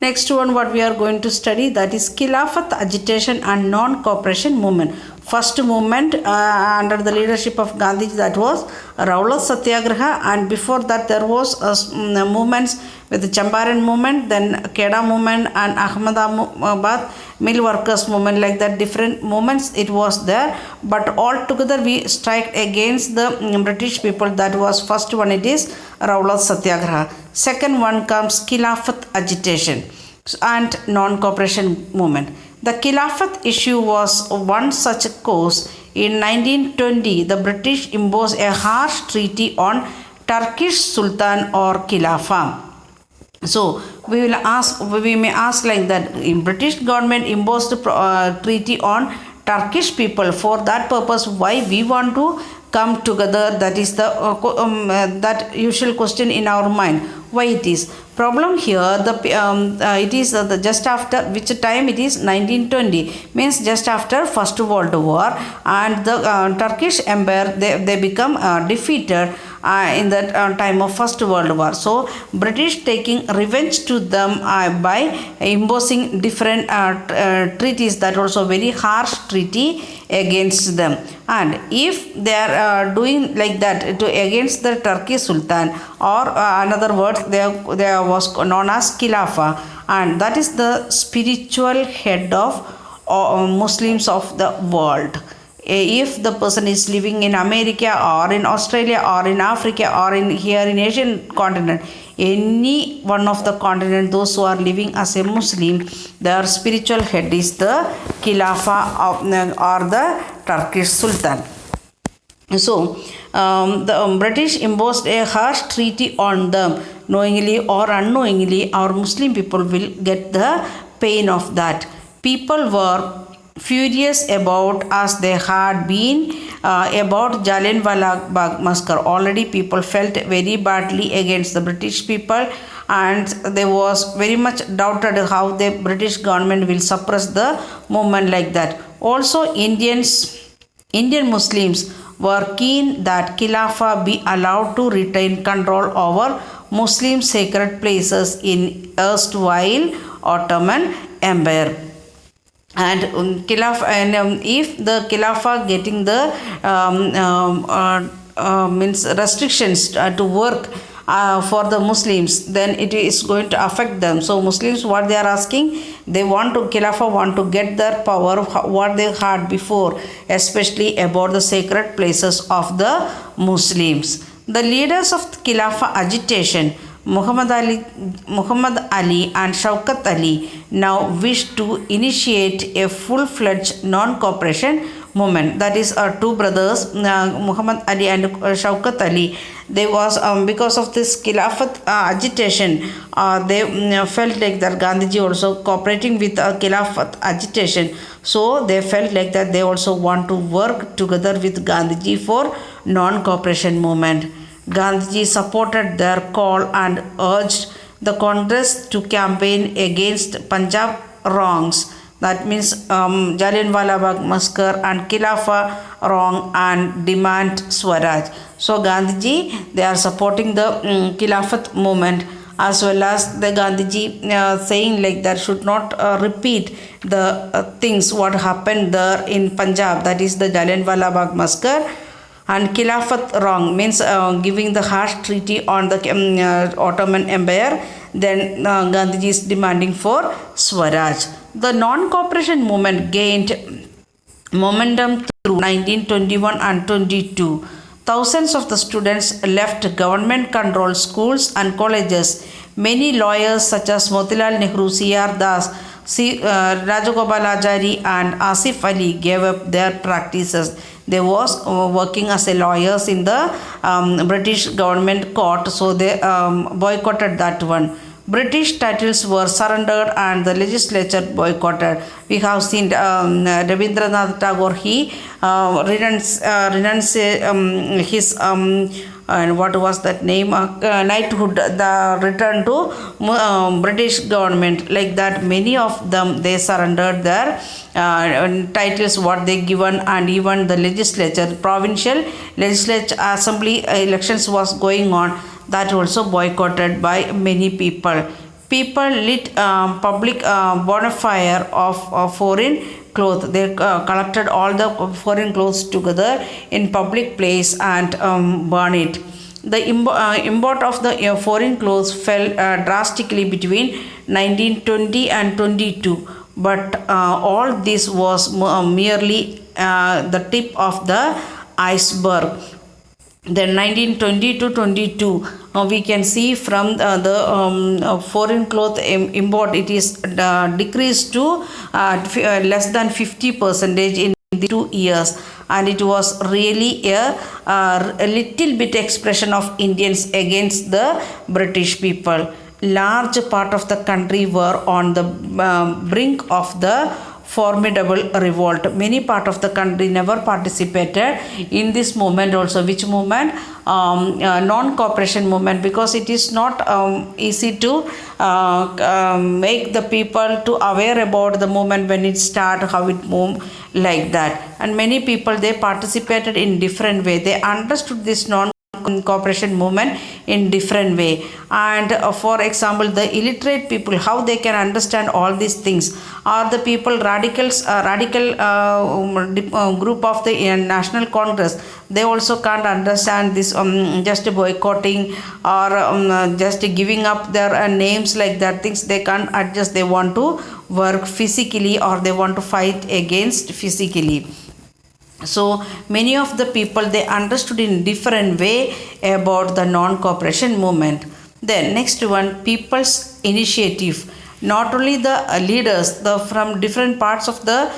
Next one what we are going to study, that is Khilafat agitation and non-cooperation movement. First movement under the leadership of Gandhi, that was Raulat Satyagraha, and before that there was movements with the Champaran movement, then Keda movement and Ahmedabad mill workers movement, like that different movements it was there, but all together we strike against the British people. That was first one, it is Raulat Satyagraha. Second one comes Khilafat agitation and non-cooperation movement. The Khilafat issue was one such cause. In 1920, the British imposed a harsh treaty on Turkish Sultan or Khilafah. So we may ask like that, in British government imposed treaty on Turkish people. For that purpose, why we want to come together? That is the that usual question in our mind. Why it is? Problem here, it is just after which time it is 1920, means just after First World War, and the Turkish Empire they become defeated in the time of First World War. So British taking revenge to them by imposing different treaties, that also very harsh treaty against them. And if they are doing like that to against the Turkish Sultan, or another word there was known as Khilafah, and that is the spiritual head of Muslims of the world. If the person is living in America or in Australia or in Africa or in here in Asian continent, any one of the continent, those who are living as a Muslim, their spiritual head is the Khilafah or the Turkish Sultan. So the British imposed a harsh treaty on them. Knowingly or unknowingly, our Muslim people will get the pain of that. People were furious about, as they had been about Jallianwala Bagh massacre. Already people felt very badly against the British people, and there was very much doubted how the British government will suppress the movement like that. Also Indian Muslims were keen that Khilafah be allowed to retain control over Muslim sacred places in erstwhile Ottoman Empire. And if the Khilafah getting the means restrictions to work for the Muslims, then it is going to affect them. So Muslims, what they are asking, they want to, Khilafah want to get their power what they had before, especially about the sacred places of the Muslims. The leaders of Khilafah agitation, Muhammad Ali and Shaukat Ali, now wish to initiate a full-fledged non-cooperation movement. That is two brothers, Muhammad Ali and Shaukat Ali. They was because of this Khilafat agitation, they felt like that Gandhiji also cooperating with Khilafat agitation. So they felt like that they also want to work together with Gandhiji for non-cooperation movement. Gandhiji supported their call and urged the Congress to campaign against Punjab wrongs. That means Jallianwala Bagh massacre and Khilafah wrong, and demand Swaraj. So Gandhiji, they are supporting the Khilafat movement, as well as the Gandhiji saying like that should not repeat the things what happened there in Punjab, that is the Jallianwala Bagh massacre. And Khilafat wrong means giving the harsh treaty on the Ottoman Empire. Then Gandhiji is demanding for Swaraj. The non-cooperation movement gained momentum through 1921 and 22. Thousands of the students left government-controlled schools and colleges. Many lawyers such as Motilal Nehru, C.R. Das, Rajagopalachari and Asif Ali gave up their practices. They was working as a lawyers in the British government court, so they boycotted that one. British titles were surrendered and the legislature boycotted. We have seen Rabindranath Tagore, he renounced his and what was that name, knighthood, the return to British government. Like that, many of them, they surrendered their titles what they given, and even the legislature, provincial legislature assembly elections was going on, that also boycotted by many people. people lit public bonfire of foreign cloth. They collected all the foreign clothes together in public place and burn it. The import of the foreign clothes fell drastically between 1920 and 22, but all this was merely the tip of the iceberg. Then 1920 to 22, we can see from the foreign cloth import, it is decreased to less than 50 percentage in the 2 years, and it was really a little bit expression of Indians against the British people. Large part of the country were on the brink of the formidable revolt. Many part of the country never participated in this movement also. Which movement? Non-cooperation movement, because it is not easy to make the people to aware about the movement when it start, how it move, like that. And many people, they participated in different way. They understood this non-cooperation movement in different way. And for example, the illiterate people, how they can understand all these things, or the people radical group of the National Congress, they also can't understand this just boycotting or just giving up their names, like that things they can't adjust. They want to work physically, or they want to fight against physically. So many of the people, they understood in different way about the non-cooperation movement. Then next one, people's initiative. Not only the leaders, from different parts of the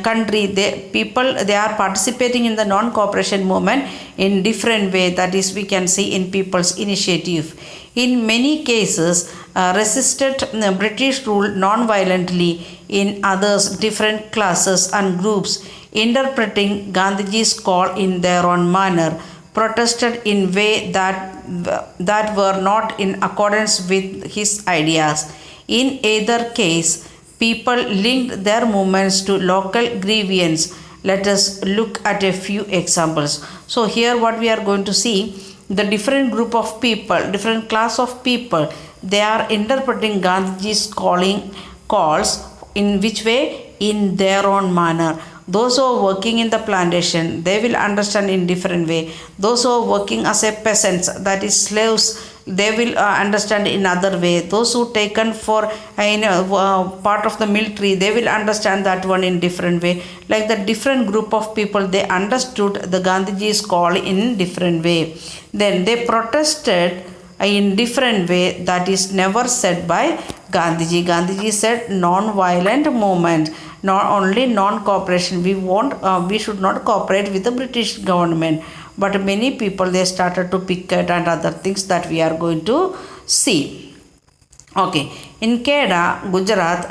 country, they are participating in the non-cooperation movement in different way. That is, we can see in people's initiative. In many cases, resisted British rule non-violently. In others, different classes and groups, interpreting Gandhiji's call in their own manner, protested in way that were not in accordance with his ideas. In either case, people linked their movements to local grievance. Let us look at a few examples. So here what we are going to see, the different group of people, different class of people, they are interpreting Gandhiji's calls in which way? In their own manner. Those who are working in the plantation, they will understand in different way. Those who are working as a peasants, that is slaves, they will understand in other way. Those who taken for part of the military, they will understand that one in different way. Like the different group of people, they understood the Gandhiji's call in different way. Then they protested in different way. That is never said by Gandhiji. Gandhiji said non-violent movement, not only non-cooperation. We should not cooperate with the British government. But many people, they started to picket and other things that we are going to see. Okay, in Kedah, Gujarat,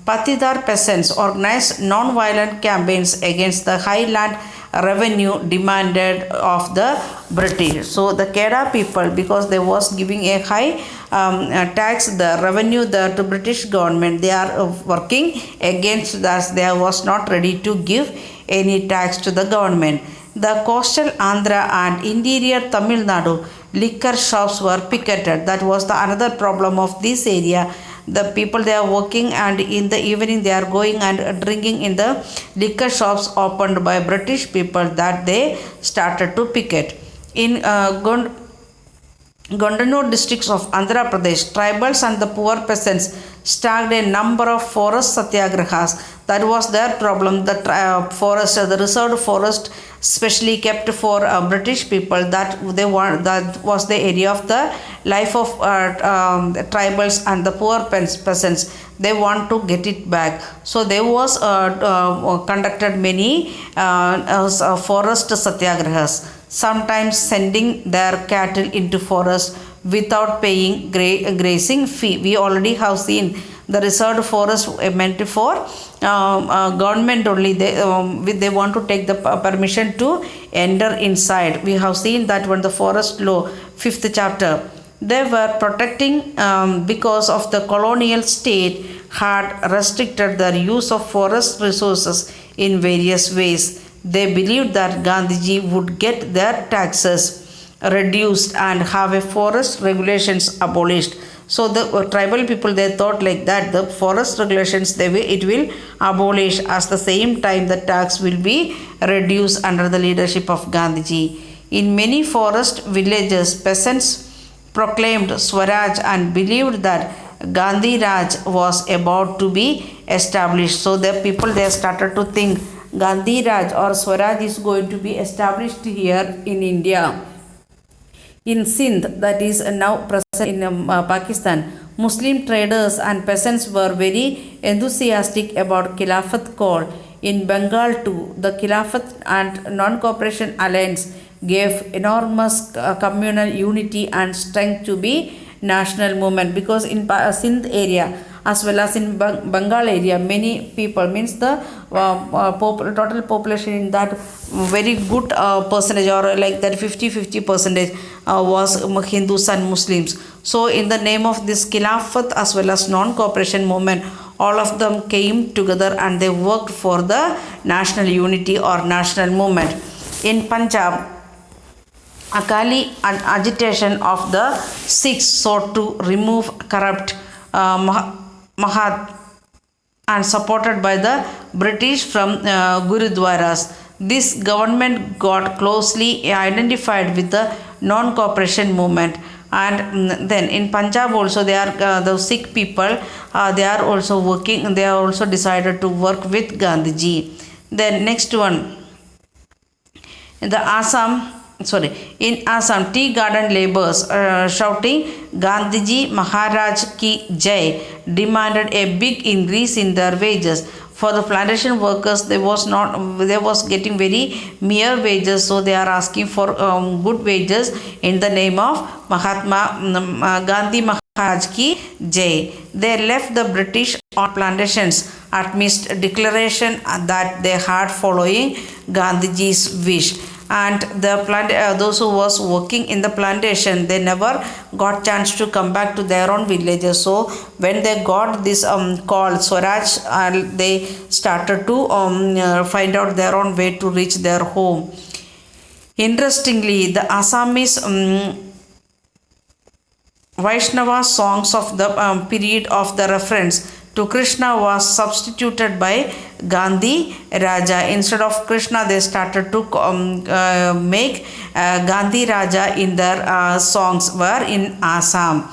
Patidar peasants organized non-violent campaigns against the high land revenue demanded of the British. So the Kedah people, because they was giving a high tax, the revenue to British government, they are working against that. They was not ready to give any tax to the government. The coastal Andhra and interior Tamil Nadu liquor shops were picketed. That was the another problem of this area. The people, they are working, and in the evening they are going and drinking in the liquor shops opened by British people, that they started to picket. In Gondanur districts of Andhra Pradesh, tribals and the poor peasants started a number of forest satyagrahas. That was their problem. The the reserved forest, specially kept for British people, that was the area of the life of the tribals and the poor peasants. They want to get it back. So there was conducted many forest satyagrahas, sometimes sending their cattle into forest without paying grazing fee. We already have seen the reserved forest meant for government only. They want to take the permission to enter inside. We have seen that when the forest law, 5th chapter, they were protecting because of the colonial state had restricted their use of forest resources in various ways. They believed that Gandhiji would get their taxes reduced and have a forest regulations abolished. So the tribal people, they thought like that the forest regulations, it will abolish. At the same time, the tax will be reduced under the leadership of Gandhiji. In many forest villages, peasants proclaimed Swaraj and believed that Gandhi Raj was about to be established. So the people, they started to think Gandhi Raj or Swaraj is going to be established here in India. In Sindh, that is now present in Pakistan, Muslim traders and peasants were very enthusiastic about Khilafat call. In Bengal too, the Khilafat and Non-Cooperation Alliance gave enormous communal unity and strength to be national movement, because in Sindh area as well as in Bengal area, many people, means the total population in that very good percentage, or like that 50-50 percentage was Hindus and Muslims. So in the name of this Khilafat as well as non-cooperation movement, all of them came together and they worked for the national unity or national movement. In Punjab, Akali agitation of the Sikhs sought to remove corrupt Mahat and supported by the British from Gurudwaras. This government got closely identified with the non-cooperation movement. And then in Punjab also, they are the Sikh people, they are also working, they are also decided to work with Gandhiji. Then next one, in Assam, tea garden laborers shouting Gandhiji Maharaj ki Jai demanded a big increase in their wages. For the plantation workers, they was getting very mere wages, so they are asking for good wages in the name of Mahatma Gandhi Maharaj ki Jai. They left the British on plantations amidst declaration that they had following Gandhiji's wish. And the those who was working in the plantation, they never got chance to come back to their own villages. So when they got this call Swaraj, they started to find out their own way to reach their home. Interestingly, the Assamese Vaishnava songs of the period of the reference to Krishna was substituted by Gandhi Raja. Instead of Krishna, they started to make Gandhi Raja in their songs were in Assam.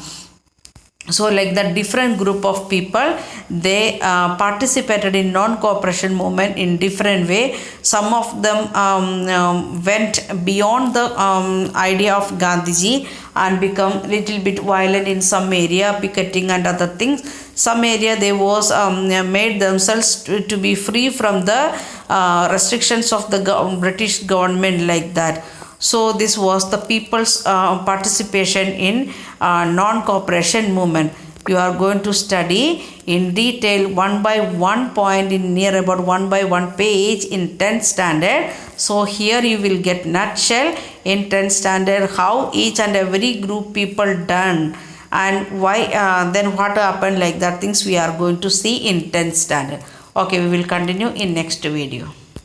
So like that different group of people, they participated in non-cooperation movement in different way. Some of them went beyond the idea of Gandhiji and become little bit violent in some area, picketing and other things. Some area they was made themselves to be free from the restrictions of the British government, like that. So this was the people's participation in non-cooperation movement. You are going to study in detail one by one point in near about 1 by 1 page in 10th standard. So here you will get nutshell in 10th standard how each and every group people done and why then what happened, like that things we are going to see in 10th standard. Okay, we will continue in next video.